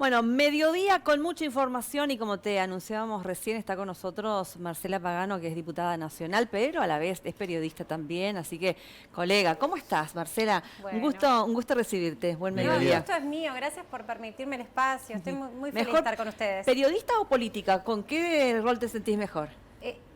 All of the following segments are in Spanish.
Bueno, mediodía con mucha información y como te anunciábamos recién está con nosotros Marcela Pagano, que es diputada nacional, pero a la vez es periodista también, así que colega, ¿cómo estás, Marcela? Bueno. Un gusto recibirte, buen No, el mediodía. gusto es mío, gracias por permitirme el espacio, estoy muy feliz de Mejor, estar con ustedes. ¿periodista o política? ¿Con qué rol te sentís mejor?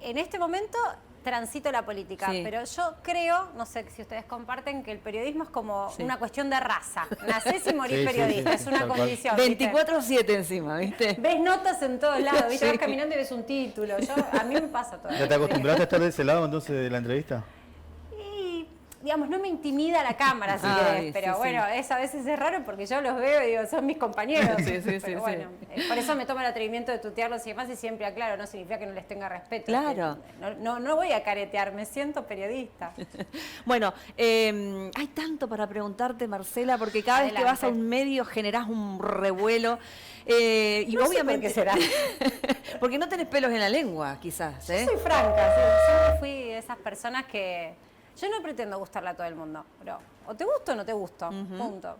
En este momento transito la política, Sí. pero yo creo, no sé si ustedes comparten, que el periodismo es como Sí. una cuestión de raza. Nacés y morís Sí, periodista, sí, es una tal cual. condición. ¿viste? 24/7 encima, ¿viste? Ves notas en todos lados, ¿viste? Sí. Vas caminando y ves un título. A mí me pasa todo. ¿Ya te acostumbraste a estar de ese lado entonces de la entrevista? Y, digamos, no me intimida la cámara, si Ah, querés, sí, pero sí. bueno, eso a veces es raro porque yo los veo y digo, son mis compañeros. Sí, sí, pero sí, bueno, por eso me tomo el atrevimiento de tutearlos y demás y siempre aclaro, no significa que no les tenga respeto. Claro. No voy a caretear, me siento periodista. Bueno, hay tanto para preguntarte, Marcela, porque cada vez que vas a un medio generás un revuelo. Y No sé obviamente. por qué será. Porque no tenés pelos en la lengua, quizás, ¿eh? Yo soy franca, siempre fui de esas personas que... Yo no pretendo gustarle a todo el mundo, pero o te gusto o no te gusto, punto.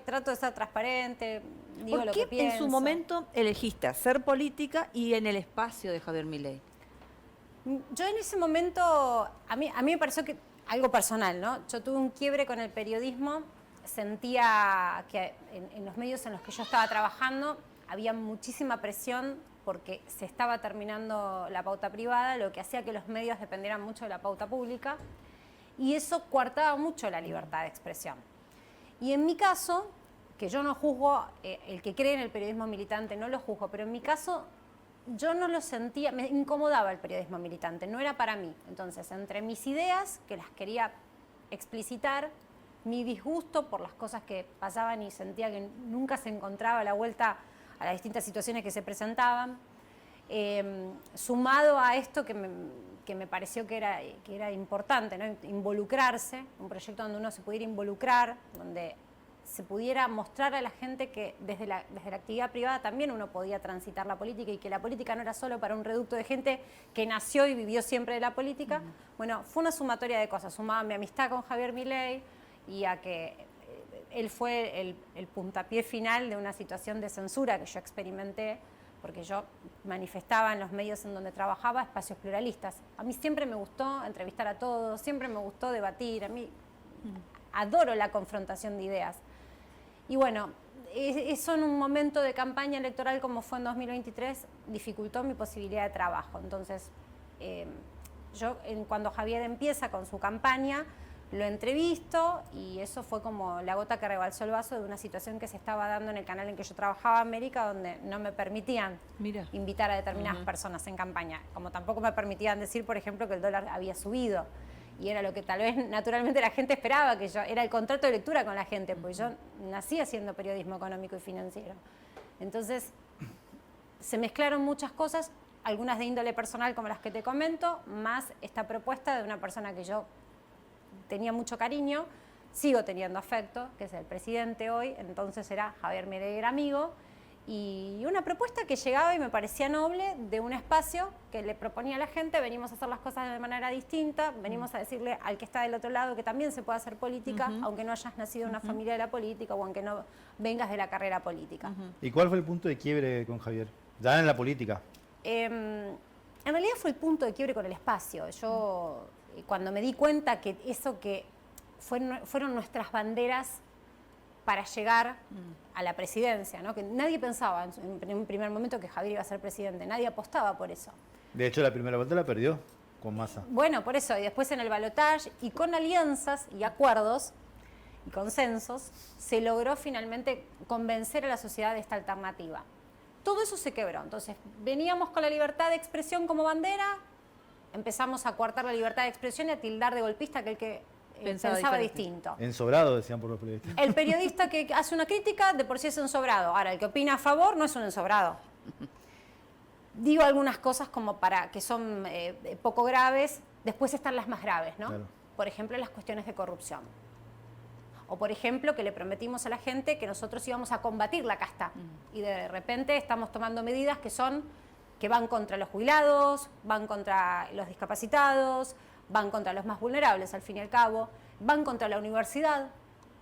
Trato de ser transparente, digo ¿Por lo qué que pienso. en su momento elegiste hacer política y en el espacio de Javier Milei? Yo en ese momento, a mí me pareció que algo personal, ¿no? Yo tuve un quiebre con el periodismo, sentía que en los medios en los que yo estaba trabajando había muchísima presión porque se estaba terminando la pauta privada, lo que hacía que los medios dependieran mucho de la pauta pública y eso coartaba mucho la libertad de expresión. Y en mi caso, que yo no juzgo, el que cree en el periodismo militante no lo juzgo, pero en mi caso yo no lo sentía, me incomodaba el periodismo militante, no era para mí. Entonces, entre mis ideas, que las quería explicitar, mi disgusto por las cosas que pasaban y sentía que nunca se encontraba la vuelta a las distintas situaciones que se presentaban, sumado a esto que me pareció que era importante, ¿no? Involucrarse, un proyecto donde uno se pudiera involucrar, donde se pudiera mostrar a la gente que desde la actividad privada también uno podía transitar la política y que la política no era solo para un reducto de gente que nació y vivió siempre de la política. Bueno, fue una sumatoria de cosas, sumaba a mi amistad con Javier Milei y a que él fue el puntapié final de una situación de censura que yo experimenté, porque yo manifestaba en los medios en donde trabajaba espacios pluralistas. A mí siempre me gustó entrevistar a todos, siempre me gustó debatir, a mí adoro la confrontación de ideas. Y bueno, eso en un momento de campaña electoral como fue en 2023 dificultó mi posibilidad de trabajo. Entonces, cuando Javier empieza con su campaña, lo entrevisto y eso fue como la gota que rebalsó el vaso de una situación que se estaba dando en el canal en que yo trabajaba, América, donde no me permitían invitar a determinadas personas en campaña. Como tampoco me permitían decir, por ejemplo, que el dólar había subido. Y era lo que tal vez naturalmente la gente esperaba, que yo era el contrato de lectura con la gente, porque yo nací haciendo periodismo económico y financiero. Entonces, se mezclaron muchas cosas, algunas de índole personal como las que te comento, más esta propuesta de una persona que yo tenía mucho cariño, sigo teniendo afecto, que es el presidente hoy, entonces era Javier Milei, era amigo, y una propuesta que llegaba y me parecía noble de un espacio que le proponía a la gente, venimos a hacer las cosas de manera distinta, venimos a decirle al que está del otro lado que también se puede hacer política, aunque no hayas nacido en una familia de la política o aunque no vengas de la carrera política. ¿Y cuál fue el punto de quiebre con Javier? Ya en la política. En realidad fue el punto de quiebre con el espacio. Yo, cuando me di cuenta que eso que fueron nuestras banderas para llegar a la presidencia, ¿no? Que nadie pensaba en un primer momento que Javier iba a ser presidente, nadie apostaba por eso. De hecho, la primera vuelta la perdió con Massa. Bueno, por eso, y después en el balotaje, y con alianzas y acuerdos y consensos, se logró finalmente convencer a la sociedad de esta alternativa. Todo eso se quebró, entonces veníamos con la libertad de expresión como bandera, empezamos a coartar la libertad de expresión y a tildar de golpista aquel que pensaba distinto. Ensobrado, decían por los periodistas. El periodista que hace una crítica de por sí es ensobrado. Ahora, el que opina a favor no es un ensobrado. Digo algunas cosas como para que son poco graves, después están las más graves, ¿no? Claro. Por ejemplo, las cuestiones de corrupción. O por ejemplo, que le prometimos a la gente que nosotros íbamos a combatir la casta. Y de repente estamos tomando medidas que van contra los jubilados, van contra los discapacitados, van contra los más vulnerables, al fin y al cabo, van contra la universidad,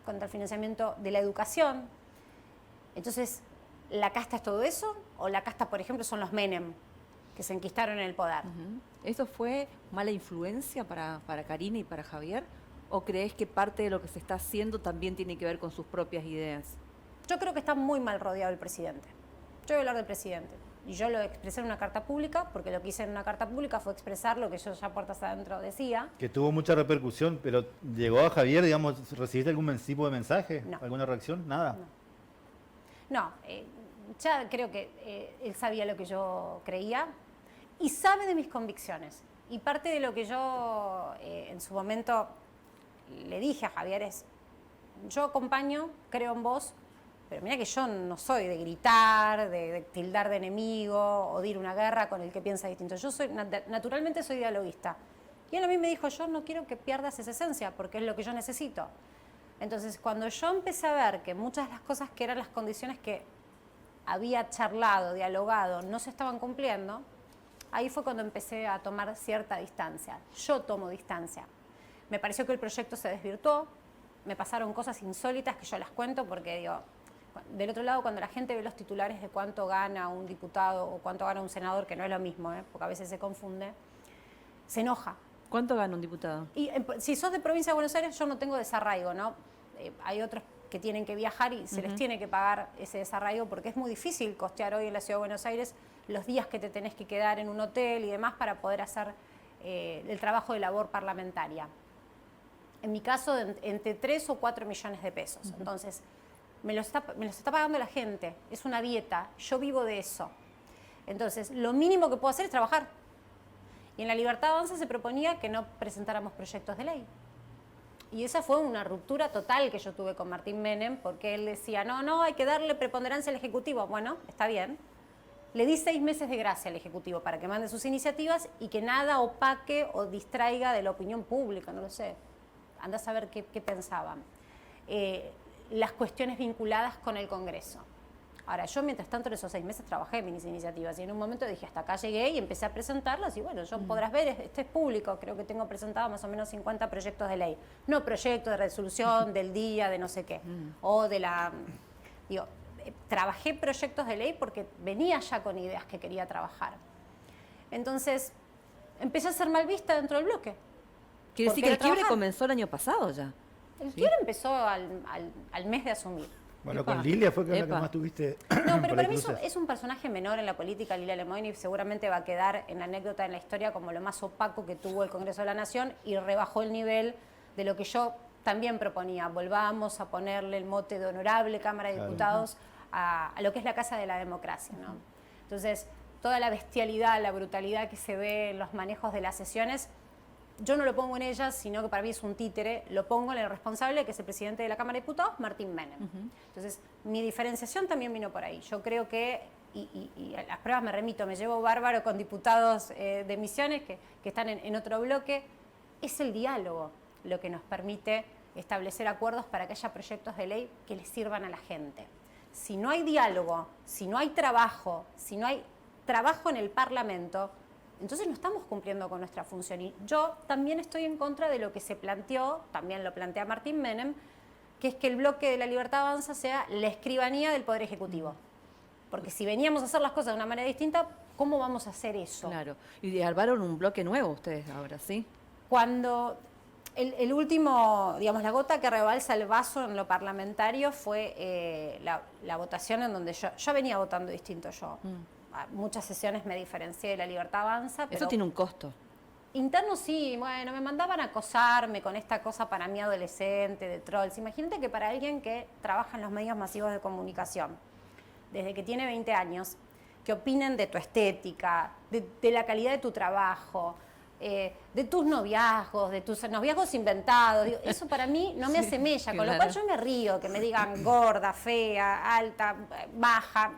contra el financiamiento de la educación. Entonces, ¿La casta es todo eso? ¿O la casta, por ejemplo, son los Menem, que se enquistaron en el poder? ¿Eso fue mala influencia para Karina y para Javier? ¿O crees que parte de lo que se está haciendo también tiene que ver con sus propias ideas? Yo creo que está muy mal rodeado el presidente. Yo voy a hablar del presidente. Y yo lo expresé en una carta pública, porque lo que hice en una carta pública fue expresar lo que yo ya puertas adentro decía. Que tuvo mucha repercusión, pero ¿llegó a Javier, digamos, recibiste algún tipo de mensaje? No. ¿Alguna reacción? Nada. No, ya creo que él sabía lo que yo creía y sabe de mis convicciones. Y parte de lo que yo en su momento le dije a Javier es, yo acompaño, creo en vos, pero mira que yo no soy de gritar, de tildar de enemigo o de ir a una guerra con el que piensa distinto. Yo naturalmente soy dialoguista. Y él a mí me dijo, yo no quiero que pierdas esa esencia porque es lo que yo necesito. Entonces, cuando yo empecé a ver que muchas de las cosas que eran las condiciones que había charlado, dialogado, no se estaban cumpliendo, ahí fue cuando empecé a tomar cierta distancia. Yo tomo distancia. Me pareció que el proyecto se desvirtuó, me pasaron cosas insólitas que yo las cuento porque, digo, del otro lado, cuando la gente ve los titulares de cuánto gana un diputado o cuánto gana un senador, que no es lo mismo, porque a veces se confunde, se enoja. ¿Cuánto gana un diputado? Y si sos de provincia de Buenos Aires, yo no tengo desarraigo, ¿no? Hay otros que tienen que viajar y se les tiene que pagar ese desarraigo porque es muy difícil costear hoy en la Ciudad de Buenos Aires los días que te tenés que quedar en un hotel y demás para poder hacer el trabajo de labor parlamentaria. En mi caso, entre 3 o 4 millones de pesos. Entonces, me los está pagando la gente, es una dieta, yo vivo de eso. Entonces, lo mínimo que puedo hacer es trabajar. Y en La Libertad Avanza se proponía que no presentáramos proyectos de ley. Y esa fue una ruptura total que yo tuve con Martín Menem, porque él decía, no, hay que darle preponderancia al Ejecutivo. Bueno, está bien. Le di 6 meses de gracia al Ejecutivo para que mande sus iniciativas y que nada opaque o distraiga de la opinión pública, no lo sé. Andá a saber qué pensaban. Las cuestiones vinculadas con el Congreso. Ahora, yo mientras tanto en esos 6 meses trabajé en mis iniciativas y en un momento dije, hasta acá llegué y empecé a presentarlas y bueno, yo podrás ver, este es público, creo que tengo presentado más o menos 50 proyectos de ley. No proyectos de resolución del día, de no sé qué, o de la... Digo, trabajé proyectos de ley porque venía ya con ideas que quería trabajar. Entonces, empecé a ser mal vista dentro del bloque. Quiere decir que el quiebre comenzó el año pasado ya. El quiebre empezó al mes de asumir. Bueno, con Lilia fue la que más tuviste. No, pero para mí es un personaje menor en la política, Lilia Lemoyne, y seguramente va a quedar en la anécdota, en la historia, como lo más opaco que tuvo el Congreso de la Nación y rebajó el nivel de lo que yo también proponía. Volvamos a ponerle el mote de honorable Cámara de Diputados a lo que es la Casa de la Democracia, ¿no? Entonces, toda la bestialidad, la brutalidad que se ve en los manejos de las sesiones, yo no lo pongo en ellas, sino que para mí es un títere, lo pongo en el responsable, que es el presidente de la Cámara de Diputados, Martín Menem. Entonces, mi diferenciación también vino por ahí. Yo creo que, y a las pruebas me remito, me llevo bárbaro con diputados de Misiones que están en otro bloque, es el diálogo lo que nos permite establecer acuerdos para que haya proyectos de ley que les sirvan a la gente. Si no hay diálogo, si no hay trabajo en el Parlamento, entonces no estamos cumpliendo con nuestra función. Y yo también estoy en contra de lo que se planteó, también lo plantea Martín Menem, que es que el bloque de La Libertad Avanza sea la escribanía del Poder Ejecutivo. Porque si veníamos a hacer las cosas de una manera distinta, ¿cómo vamos a hacer eso? Claro. Y armaron un bloque nuevo ustedes ahora, ¿sí? Cuando el último, digamos, la gota que rebalsa el vaso en lo parlamentario fue la votación en donde yo venía votando distinto yo. Muchas sesiones me diferencié de La Libertad Avanza. Pero eso tiene un costo. Interno sí, bueno, me mandaban a acosarme con esta cosa para mí adolescente, de trolls. Imagínate que para alguien que trabaja en los medios masivos de comunicación, desde que tiene 20 años, que opinen de tu estética, de la calidad de tu trabajo, de tus noviazgos, de tus noviazgos inventados, digo, eso para mí no me hace mella, con lo cual yo me río, que me digan gorda, fea, alta, baja.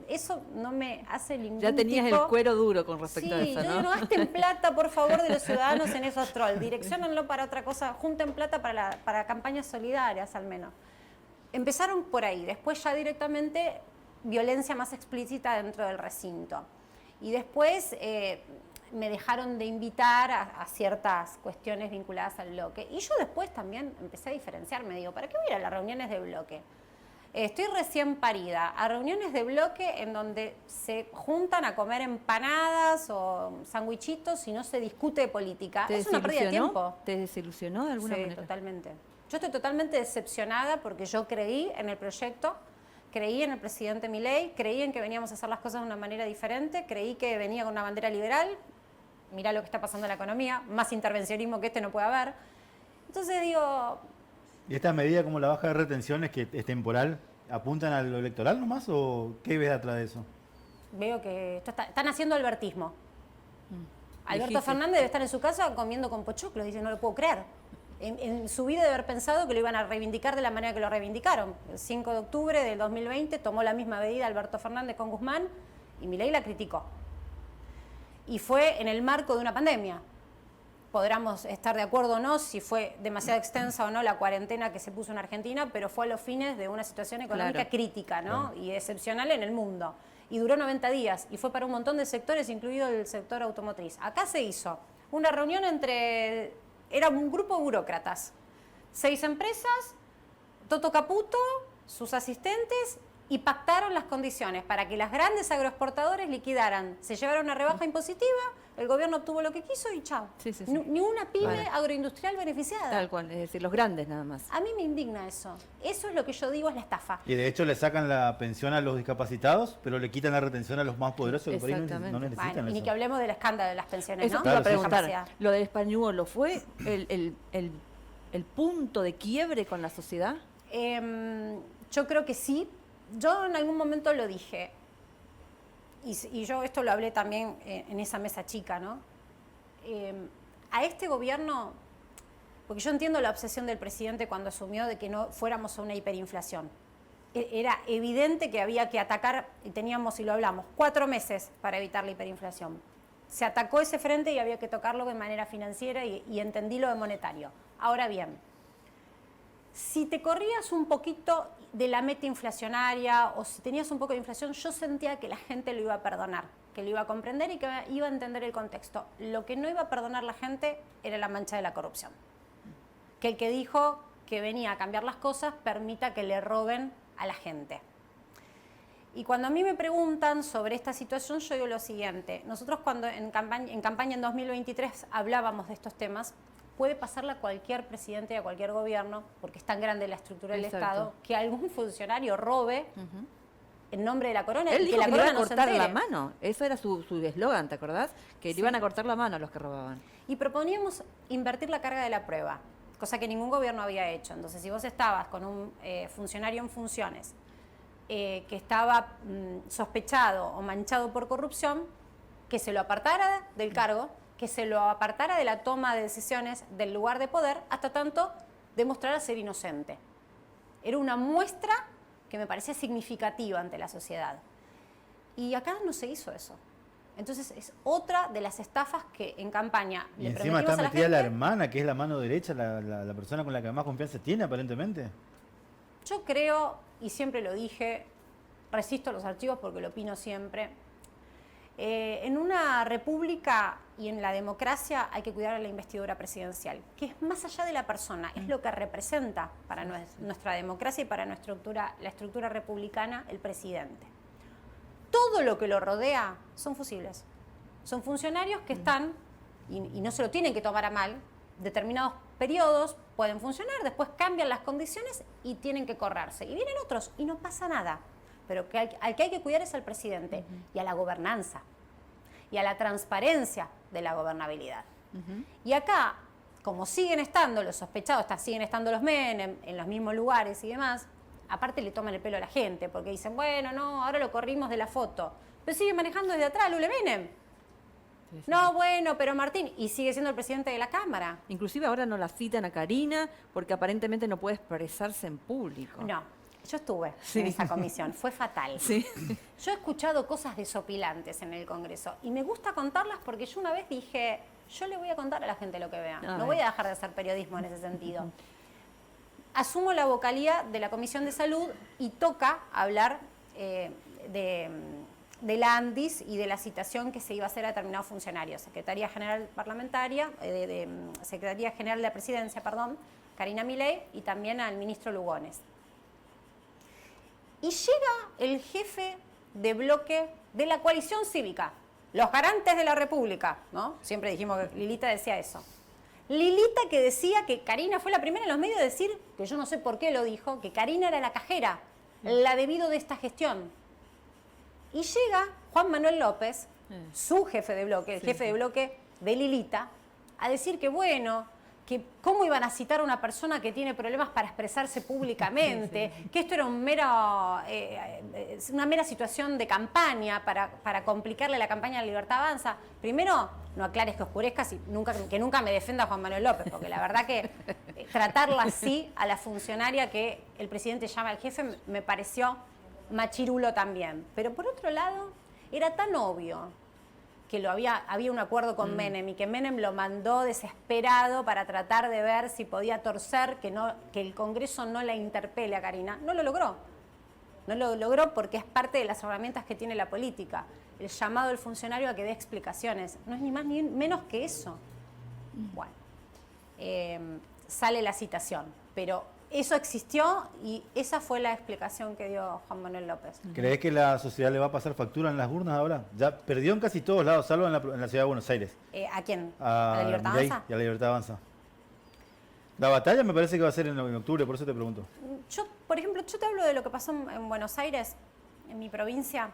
Eso no me hace ningún Ya tenías el cuero duro con respecto a eso, ¿no? Sí, yo digo, no gasten plata, por favor, de los ciudadanos en esos trolls. Direcciónenlo para otra cosa, junten plata para campañas solidarias, al menos. Empezaron por ahí, después ya directamente violencia más explícita dentro del recinto. Y después me dejaron de invitar a ciertas cuestiones vinculadas al bloque. Y yo después también empecé a diferenciarme, digo, ¿para qué voy a ir a las reuniones de bloque? Estoy recién parida, a reuniones de bloque en donde se juntan a comer empanadas o sandwichitos y no se discute de política. Es una pérdida de tiempo. ¿Te desilusionó de alguna manera? Sí, totalmente. Yo estoy totalmente decepcionada porque yo creí en el proyecto, creí en el presidente Milei, creí en que veníamos a hacer las cosas de una manera diferente, creí que venía con una bandera liberal. Mirá lo que está pasando en la economía, más intervencionismo que este no puede haber. Entonces digo... ¿Y esta medida como la baja de retenciones, que es temporal, apuntan a lo electoral nomás o qué ves atrás de eso? Veo que están haciendo albertismo. Alberto Fernández debe estar en su casa comiendo con pochoclo, dice, no lo puedo creer. En su vida debe haber pensado que lo iban a reivindicar de la manera que lo reivindicaron. El 5 de octubre del 2020 tomó la misma medida Alberto Fernández con Guzmán y Milei la criticó. Y fue en el marco de una pandemia. Podremos estar de acuerdo o no si fue demasiado extensa o no la cuarentena que se puso en Argentina, pero fue a los fines de una situación económica crítica, ¿no? Y excepcional en el mundo. Y duró 90 días y fue para un montón de sectores, incluido el sector automotriz. Acá se hizo una reunión era un grupo de burócratas, 6 empresas, Toto Caputo, sus asistentes, y pactaron las condiciones para que las grandes agroexportadores liquidaran, se llevaron una rebaja impositiva, el gobierno obtuvo lo que quiso y chao. Ni una pyme agroindustrial beneficiada. Tal cual, es decir, los grandes nada más. A mí me indigna eso. Eso es lo que yo digo, es la estafa. Y de hecho le sacan la pensión a los discapacitados, pero le quitan la retención a los más poderosos que por ahí no necesitan eso. Y ni que hablemos del escándalo de las pensiones, eso ¿no? te iba a preguntar. Lo del españuelo, ¿fue el punto de quiebre con la sociedad? Yo creo que sí. Yo en algún momento lo dije, y yo esto lo hablé también en esa mesa chica, ¿no? A este gobierno, porque yo entiendo la obsesión del presidente cuando asumió de que no fuéramos a una hiperinflación. Era evidente que había que atacar, y teníamos, y lo hablamos, 4 meses para evitar la hiperinflación. Se atacó ese frente y había que tocarlo de manera financiera y entendí lo de monetario. Ahora bien, si te corrías un poquito de la meta inflacionaria o si tenías un poco de inflación, yo sentía que la gente lo iba a perdonar, que lo iba a comprender y que iba a entender el contexto. Lo que no iba a perdonar la gente era la mancha de la corrupción. Que el que dijo que venía a cambiar las cosas permita que le roben a la gente. Y cuando a mí me preguntan sobre esta situación, yo digo lo siguiente. Nosotros cuando en campaña en 2023 hablábamos de estos temas, puede pasarle a cualquier presidente y a cualquier gobierno, porque es tan grande la estructura del Estado, que algún funcionario robe en nombre de la corona. Él y dijo que la corona le iban a no cortar se entere. la mano. Eso era su eslogan, ¿te acordás? Que le iban a cortar la mano a los que robaban. Y proponíamos invertir la carga de la prueba, cosa que ningún gobierno había hecho. Entonces, si vos estabas con un funcionario en funciones que estaba sospechado o manchado por corrupción, que se lo apartara del cargo, que se lo apartara de la toma de decisiones del lugar de poder, hasta tanto demostrara ser inocente. Era una muestra que me parecía significativa ante la sociedad. Y acá no se hizo eso. Entonces es otra de las estafas que en campaña y encima está metida la hermana, que es la mano derecha, la persona con la que más confianza tiene aparentemente. Yo creo, y siempre lo dije, resisto a los archivos porque lo opino siempre. En una república y en la democracia hay que cuidar a la investidura presidencial, que es más allá de la persona, es lo que representa para nuestra democracia y para la estructura republicana el presidente. Todo lo que lo rodea son fusibles. Son funcionarios que están, y no se lo tienen que tomar a mal, determinados periodos pueden funcionar, después cambian las condiciones y tienen que correrse. Y vienen otros y no pasa nada. Pero al que hay que cuidar es al presidente y a la gobernanza y a la transparencia de la gobernabilidad. Y acá, como siguen estando los sospechados, siguen estando los Menem en los mismos lugares y demás, aparte le toman el pelo a la gente porque dicen, bueno, no, ahora lo corrimos de la foto, pero sigue manejando desde atrás Lule Menem. Sí. No, bueno, pero Martín, y sigue siendo el presidente de la Cámara. Inclusive ahora no la citan a Karina porque aparentemente no puede expresarse en público. No. Yo estuve en esa comisión, fue fatal. Sí. Yo he escuchado cosas desopilantes en el Congreso y me gusta contarlas porque yo una vez dije, yo le voy a contar a la gente lo que vea, no voy a dejar de hacer periodismo en ese sentido. Asumo la vocalía de la Comisión de Salud y toca hablar de la ANDIS y de la citación que se iba a hacer a determinados funcionarios, Secretaría General Parlamentaria, Secretaría General de la Presidencia, Karina Milei, y también al ministro Lugones. Y llega el jefe de bloque de la coalición cívica, los garantes de la República, ¿no? Siempre dijimos que Lilita decía eso. Lilita que decía que Karina fue la primera en los medios de decir, que yo no sé por qué lo dijo, que Karina era la cajera, la debido de esta gestión. Y llega Juan Manuel López, su jefe de bloque, el jefe de bloque de Lilita, a decir que bueno, que cómo iban a citar a una persona que tiene problemas para expresarse públicamente, que esto era una mera situación de campaña para complicarle la campaña de Libertad Avanza. Primero, no aclares que oscurezcas y que nunca me defienda Juan Manuel López, porque la verdad que tratarla así a la funcionaria que el presidente llama al jefe me pareció machirulo también. Pero por otro lado, era tan obvio que había un acuerdo con Menem y que Menem lo mandó desesperado para tratar de ver si podía torcer que el Congreso no la interpele a Karina. No lo logró. No lo logró porque es parte de las herramientas que tiene la política. El llamado del funcionario a que dé explicaciones. No es ni más ni menos que eso. Bueno, sale la citación, pero eso existió y esa fue la explicación que dio Juan Manuel López. ¿Crees que la sociedad le va a pasar factura en las urnas ahora? Ya perdió en casi todos lados, salvo en la ciudad de Buenos Aires. ¿A quién? ¿A la Libertad Avanza? Y a la Libertad Avanza. La batalla me parece que va a ser en octubre, por eso te pregunto. Por ejemplo, yo te hablo de lo que pasó en Buenos Aires, en mi provincia.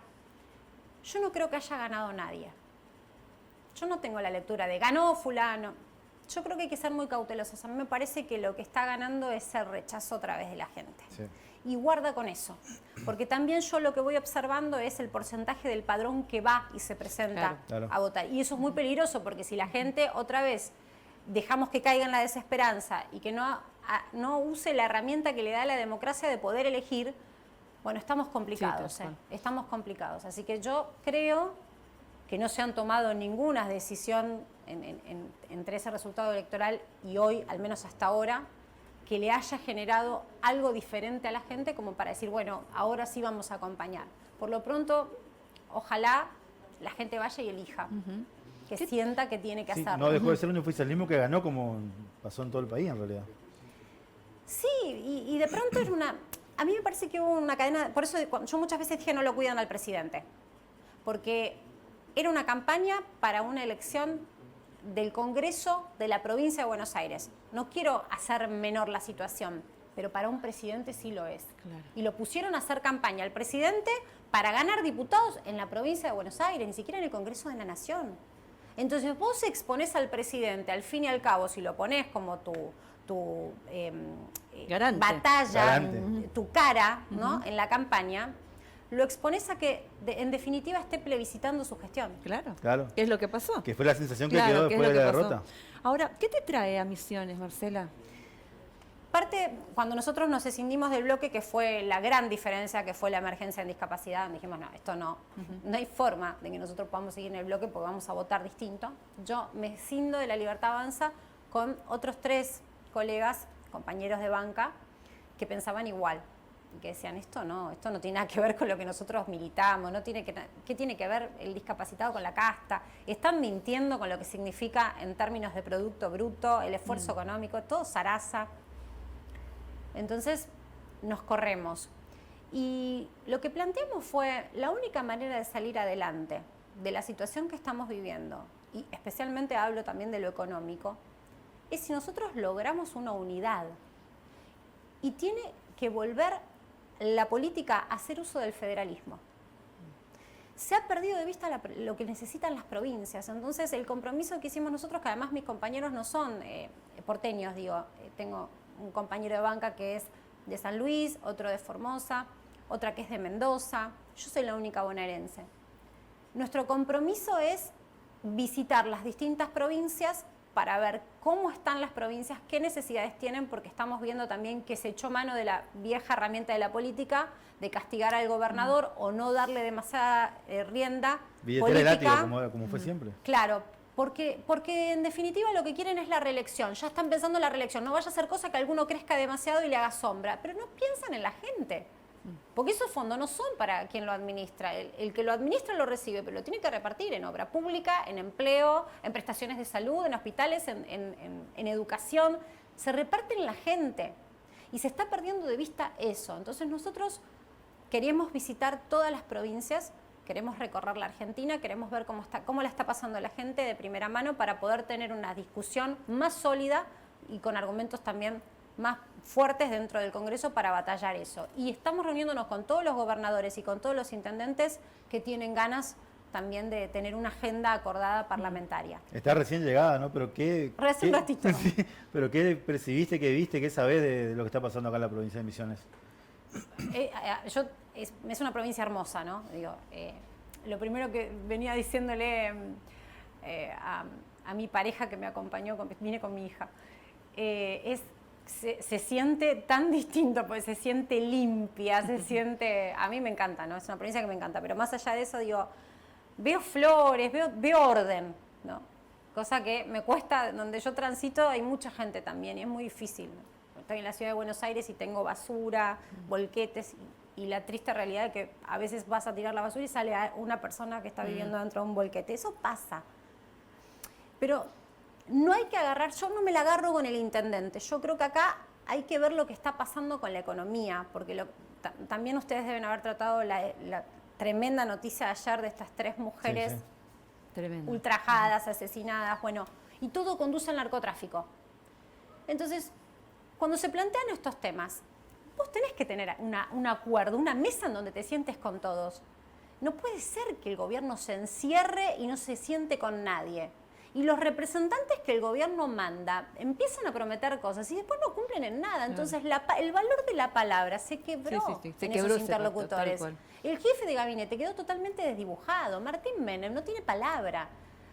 Yo no creo que haya ganado nadie. Yo no tengo la lectura de ganó fulano. Yo creo que hay que ser muy cautelosos. A mí me parece que lo que está ganando es el rechazo a través de la gente. Sí. Y guarda con eso. Porque también yo lo que voy observando es el porcentaje del padrón que va y se presenta a votar. Y eso es muy peligroso porque si la gente otra vez dejamos que caiga en la desesperanza y que no use la herramienta que le da la democracia de poder elegir, bueno, estamos complicados. Sí, estamos complicados. Así que yo creo que no se han tomado ninguna decisión entre ese resultado electoral y hoy, al menos hasta ahora, que le haya generado algo diferente a la gente como para decir, bueno, ahora sí vamos a acompañar. Por lo pronto, ojalá la gente vaya y elija, que sienta que tiene que hacerlo. No dejó de ser un oficialismo que ganó como pasó en todo el país, en realidad. Sí, y de pronto es a mí me parece que hubo una cadena, por eso yo muchas veces dije no lo cuidan al presidente, porque era una campaña para una elección del Congreso de la provincia de Buenos Aires. No quiero hacer menor la situación, pero para un presidente sí lo es. Claro. Y lo pusieron a hacer campaña al presidente para ganar diputados en la provincia de Buenos Aires, ni siquiera en el Congreso de la Nación. Entonces vos exponés al presidente, al fin y al cabo, si lo ponés como tu batalla, tu cara, ¿no? En la campaña, lo expones a que, en definitiva, esté plebiscitando su gestión. Claro. ¿Qué es lo que pasó? Que fue la sensación que quedó después de la derrota. Ahora, ¿qué te trae a Misiones, Marcela? Parte, cuando nosotros nos escindimos del bloque, que fue la gran diferencia, que fue la emergencia en discapacidad, dijimos, no, esto no, no hay forma de que nosotros podamos seguir en el bloque porque vamos a votar distinto. Yo me escindo de la Libertad Avanza con otros 3 colegas, compañeros de banca, que pensaban igual. Y que decían, esto no tiene nada que ver con lo que nosotros militamos, ¿qué tiene que ver el discapacitado con la casta? Están mintiendo con lo que significa en términos de Producto Bruto, el esfuerzo económico, todo zaraza. Entonces nos corremos. Y lo que planteamos fue la única manera de salir adelante de la situación que estamos viviendo, y especialmente hablo también de lo económico, es si nosotros logramos una unidad. Y tiene que volver la política a hacer uso del federalismo. Se ha perdido de vista lo que necesitan las provincias. Entonces, el compromiso que hicimos nosotros, que además mis compañeros no son porteños, tengo un compañero de banca que es de San Luis, otro de Formosa, otra que es de Mendoza, yo soy la única bonaerense. Nuestro compromiso es visitar las distintas provincias para ver cómo están las provincias, qué necesidades tienen, porque estamos viendo también que se echó mano de la vieja herramienta de la política, de castigar al gobernador o no darle demasiada rienda billetera política. Como fue siempre. Claro, porque en definitiva lo que quieren es la reelección, ya están pensando en la reelección, no vaya a ser cosa que alguno crezca demasiado y le haga sombra, pero no piensan en la gente. Porque esos fondos no son para quien lo administra. El que lo administra lo recibe, pero lo tiene que repartir en obra pública, en empleo, en prestaciones de salud, en hospitales, en educación. Se reparten en la gente y se está perdiendo de vista eso. Entonces nosotros queremos visitar todas las provincias, queremos recorrer la Argentina, queremos ver cómo la está pasando la gente de primera mano para poder tener una discusión más sólida y con argumentos también más fuertes dentro del Congreso para batallar eso. Y estamos reuniéndonos con todos los gobernadores y con todos los intendentes que tienen ganas también de tener una agenda acordada parlamentaria. Está recién llegada, ¿no? Pero un ratito. Sí, pero ¿qué percibiste, qué viste, qué sabés de lo que está pasando acá en la provincia de Misiones? Es una provincia hermosa, ¿no? Digo, lo primero que venía diciéndole a mi pareja que me acompañó, vine con mi hija, se siente tan distinto, porque se siente limpia, a mí me encanta, ¿no? Es una provincia que me encanta, pero más allá de eso, digo, veo flores, veo orden, ¿no? Cosa que me cuesta, donde yo transito hay mucha gente también y es muy difícil, ¿no? Estoy en la ciudad de Buenos Aires y tengo basura, volquetes, y la triste realidad de que a veces vas a tirar la basura y sale una persona que está viviendo dentro de un volquete. Eso pasa. Pero no hay que yo no me la agarro con el intendente. Yo creo que acá hay que ver lo que está pasando con la economía, porque también ustedes deben haber tratado la tremenda noticia de ayer de estas 3 mujeres ultrajadas, asesinadas, bueno, y todo conduce al narcotráfico. Entonces, cuando se plantean estos temas, vos tenés que tener un acuerdo, una mesa en donde te sientes con todos. No puede ser que el gobierno se encierre y no se siente con nadie. Y los representantes que el gobierno manda empiezan a prometer cosas y después no cumplen en nada. Entonces el valor de la palabra se quebró en esos interlocutores. El jefe de gabinete quedó totalmente desdibujado. Martín Menem no tiene palabra.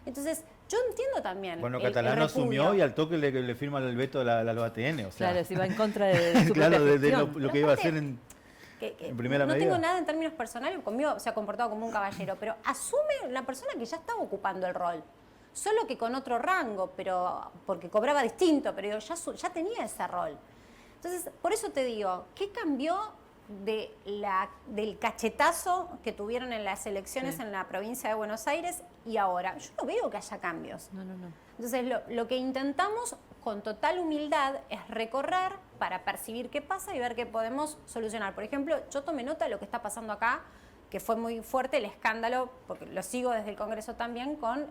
Entonces yo entiendo también. Bueno, Catalano asumió y al toque le firma el veto a los ATN. O sea, claro, se va en contra de su claro, propia de gestión. lo que iba a hacer en primera medida. No tengo nada en términos personales, conmigo se ha comportado como un caballero, pero asume una persona que ya estaba ocupando el rol. Solo que con otro rango, pero porque cobraba distinto, pero ya tenía ese rol. Entonces, por eso te digo, ¿qué cambió del cachetazo que tuvieron en las elecciones en la provincia de Buenos Aires y ahora? Yo no veo que haya cambios. No. Entonces, lo que intentamos con total humildad es recorrer para percibir qué pasa y ver qué podemos solucionar. Por ejemplo, yo tomé nota de lo que está pasando acá, que fue muy fuerte el escándalo, porque lo sigo desde el Congreso también, con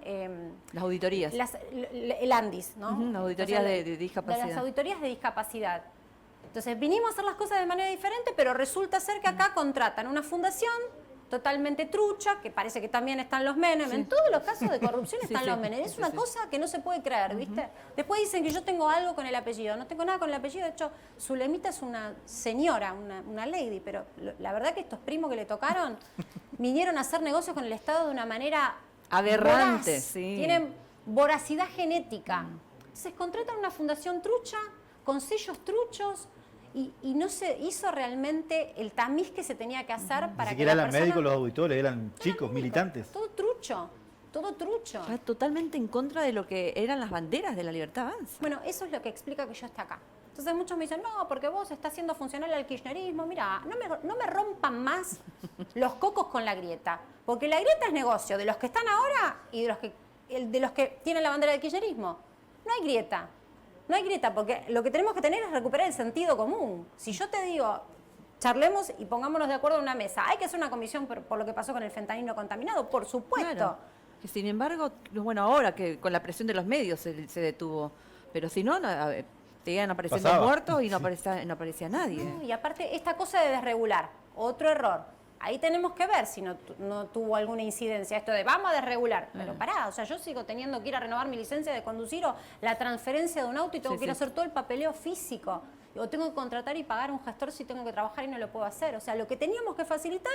las auditorías. El ANDIS, ¿no? Las auditorías de discapacidad. Las auditorías de discapacidad. Entonces vinimos a hacer las cosas de manera diferente, pero resulta ser que acá contratan una fundación totalmente trucha, que parece que también están los Menem. En todos los casos de corrupción están los Menem. Es una cosa que no se puede creer, ¿viste? Después dicen que yo tengo algo con el apellido. No tengo nada con el apellido. De hecho, Zulemita es una señora, una lady, pero la verdad que estos primos que le tocaron vinieron a hacer negocios con el Estado de una manera aberrante. voraz. Sí. Tienen voracidad genética. Entonces contratan una fundación trucha, con sellos truchos, y no se hizo realmente el tamiz que se tenía que hacer para que la persona... Ni siquiera eran médicos los auditores, eran chicos, militantes. Todo trucho, todo trucho. Está totalmente en contra de lo que eran las banderas de la Libertad Avanza. Bueno, eso es lo que explica que yo esté acá. Entonces muchos me dicen, no, porque vos estás haciendo funcional al kirchnerismo. Mira, no me rompan más los cocos con la grieta, porque la grieta es negocio de los que están ahora y de los que tienen la bandera del kirchnerismo. No hay grieta. No hay grieta, porque lo que tenemos que tener es recuperar el sentido común. Si yo te digo, charlemos y pongámonos de acuerdo en una mesa, hay que hacer una comisión por lo que pasó con el fentanilo contaminado, por supuesto. Claro. Que sin embargo, bueno, ahora que con la presión de los medios se detuvo, pero si no, te iban apareciendo muertos y no aparecía nadie. No, y aparte, esta cosa de desregular, otro error. Ahí tenemos que ver si no tuvo alguna incidencia esto de vamos a desregular. Pero pará, o sea, yo sigo teniendo que ir a renovar mi licencia de conducir o la transferencia de un auto y tengo que ir a hacer todo el papeleo físico. O tengo que contratar y pagar un gestor si tengo que trabajar y no lo puedo hacer. O sea, lo que teníamos que facilitar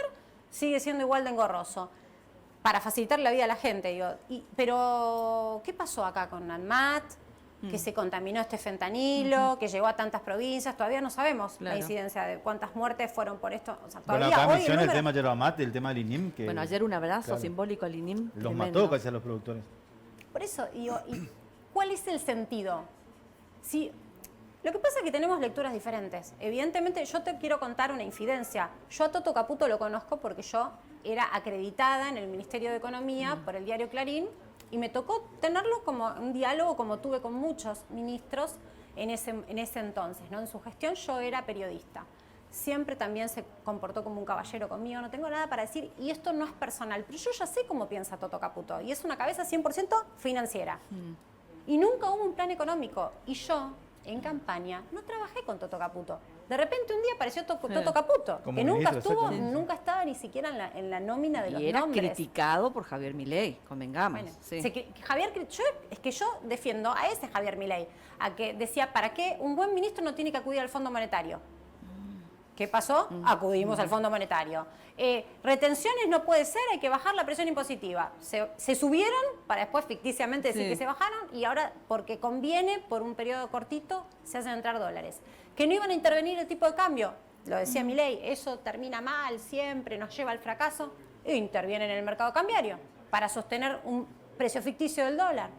sigue siendo igual de engorroso. Para facilitar la vida a la gente, digo. Pero, ¿qué pasó acá con ANMAT? Que se contaminó este fentanilo, que llegó a tantas provincias, todavía no sabemos la incidencia de cuántas muertes fueron por esto. O sea, todavía bueno, acá hoy menciona el tema de Yerba Mate, el tema del INIM. Que, bueno, ayer un abrazo simbólico al INIM. Los mató casi a los productores. Por eso, digo, ¿cuál es el sentido? Si, lo que pasa es que tenemos lecturas diferentes. Evidentemente, yo te quiero contar una infidencia. Yo a Toto Caputo lo conozco porque yo era acreditada en el Ministerio de Economía por el diario Clarín, y me tocó tenerlo como un diálogo como tuve con muchos ministros en ese entonces, ¿no? En su gestión yo era periodista. siempre también se comportó como un caballero conmigo, no tengo nada para decir, y esto no es personal, pero yo ya sé cómo piensa Toto Caputo, y es una cabeza 100% financiera. Y nunca hubo un plan económico, y yo, en campaña, no trabajé con Toto Caputo. De repente un día apareció Toto Caputo, que nunca estuvo, nunca estaba ni siquiera en la nómina de los nombres. Y era criticado por Javier Milei, convengamos. Bueno, es que yo defiendo a ese Javier Milei, a que decía, ¿para qué un buen ministro no tiene que acudir al Fondo Monetario? ¿Qué pasó? Acudimos al Fondo Monetario. Retenciones no puede ser, hay que bajar la presión impositiva. Se subieron para después ficticiamente decir que se bajaron y ahora, porque conviene, por un periodo cortito, se hacen entrar dólares. Que no iban a intervenir el tipo de cambio, lo decía Milei, eso termina mal, siempre nos lleva al fracaso. E intervienen en el mercado cambiario para sostener un precio ficticio del dólar.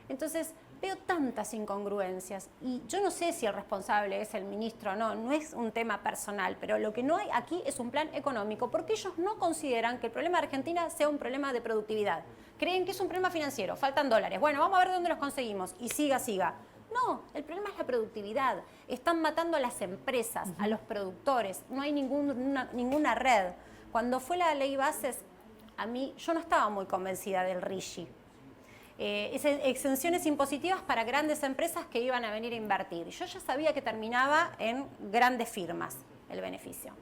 Entonces, veo tantas incongruencias y yo no sé si el responsable es el ministro o no, no es un tema personal, pero lo que no hay aquí es un plan económico, porque ellos no consideran que el problema de Argentina sea un problema de productividad. Creen que es un problema financiero, faltan dólares, bueno, vamos a ver de dónde los conseguimos y siga. No, el problema es la productividad. Están matando a las empresas, a los productores, no hay ninguna red. Cuando fue la ley Bases, yo no estaba muy convencida del RIGI. Exenciones impositivas para grandes empresas que iban a venir a invertir. Yo ya sabía que terminaba en grandes firmas el beneficio.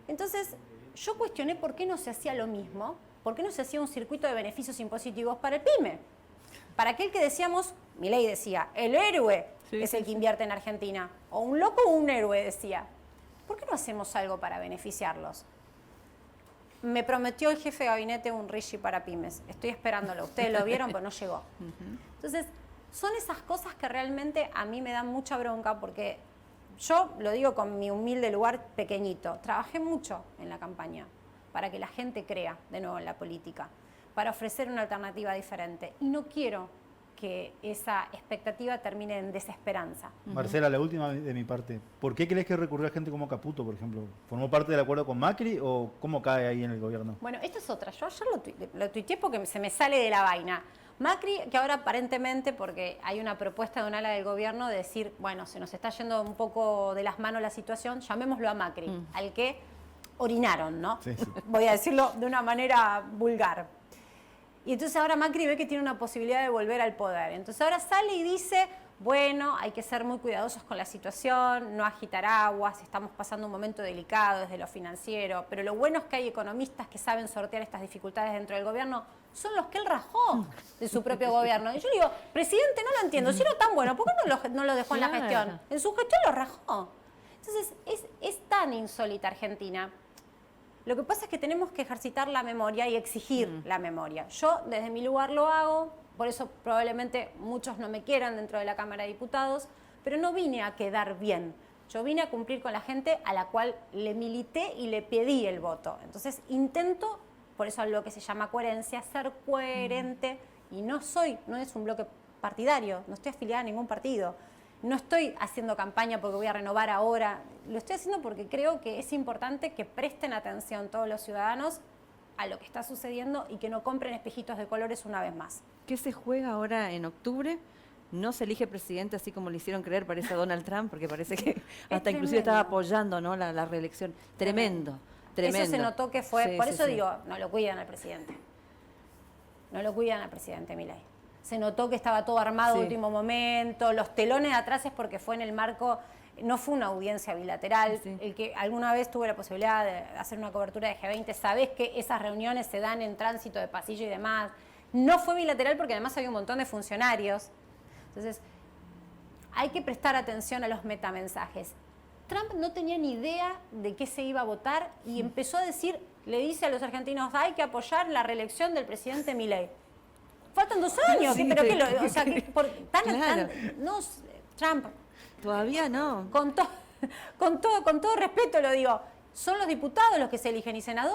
Entonces, yo cuestioné por qué no se hacía lo mismo, por qué no se hacía un circuito de beneficios impositivos para el PYME. Para aquel que decíamos, Milei decía, el héroe es el que invierte en Argentina. O un loco o un héroe, decía. ¿Por qué no hacemos algo para beneficiarlos? Me prometió el jefe de gabinete un RIGI para pymes. Estoy esperándolo. Ustedes lo vieron, pero no llegó. Entonces, son esas cosas que realmente a mí me dan mucha bronca porque yo, lo digo con mi humilde lugar pequeñito, trabajé mucho en la campaña para que la gente crea de nuevo en la política, para ofrecer una alternativa diferente. Y no quiero que esa expectativa termine en desesperanza. Marcela, la última de mi parte. ¿Por qué crees que recurrió a gente como Caputo, por ejemplo? ¿Formó parte del acuerdo con Macri o cómo cae ahí en el gobierno? Bueno, esta es otra. Yo ayer lo tuiteé porque se me sale de la vaina. Macri, que ahora aparentemente, porque hay una propuesta de un ala del gobierno de decir, bueno, se nos está yendo un poco de las manos la situación, llamémoslo a Macri, al que orinaron, ¿no? Sí. Voy a decirlo de una manera vulgar. Y entonces ahora Macri ve que tiene una posibilidad de volver al poder. Entonces ahora sale y dice, bueno, hay que ser muy cuidadosos con la situación, no agitar aguas, estamos pasando un momento delicado desde lo financiero, pero lo bueno es que hay economistas que saben sortear estas dificultades dentro del gobierno, son los que él rajó de su propio gobierno. Y yo digo, presidente, no lo entiendo, si era tan bueno, ¿por qué no lo dejó en la gestión? En su gestión lo rajó. Entonces es tan insólita Argentina. Lo que pasa es que tenemos que ejercitar la memoria y exigir la memoria. Yo desde mi lugar lo hago, por eso probablemente muchos no me quieran dentro de la Cámara de Diputados, pero no vine a quedar bien. Yo vine a cumplir con la gente a la cual le milité y le pedí el voto. Entonces intento, por eso lo que se llama coherencia, ser coherente y no es un bloque partidario, no estoy afiliada a ningún partido. No estoy haciendo campaña porque voy a renovar ahora, lo estoy haciendo porque creo que es importante que presten atención todos los ciudadanos a lo que está sucediendo y que no compren espejitos de colores una vez más. ¿Qué se juega ahora en octubre? No se elige presidente así como le hicieron creer, parece a Donald Trump, porque parece que hasta inclusive estaba apoyando, ¿no?, la reelección. Tremendo. Eso se notó que fue, por eso digo, no lo cuidan al presidente. No lo cuidan al presidente Milei. Se notó que estaba todo armado de último momento, los telones de atrás es porque fue en el marco, no fue una audiencia bilateral. El que alguna vez tuve la posibilidad de hacer una cobertura de G20, sabés que esas reuniones se dan en tránsito de pasillo y demás. No fue bilateral porque además había un montón de funcionarios. Entonces, hay que prestar atención a los metamensajes. Trump no tenía ni idea de qué se iba a votar y empezó a decir, le dice a los argentinos, hay que apoyar la reelección del presidente Milei. Faltan 2 años, pero ¿qué o sea, que no, Trump. Todavía no. Con todo respeto lo digo, son los diputados los que se eligen y senadores.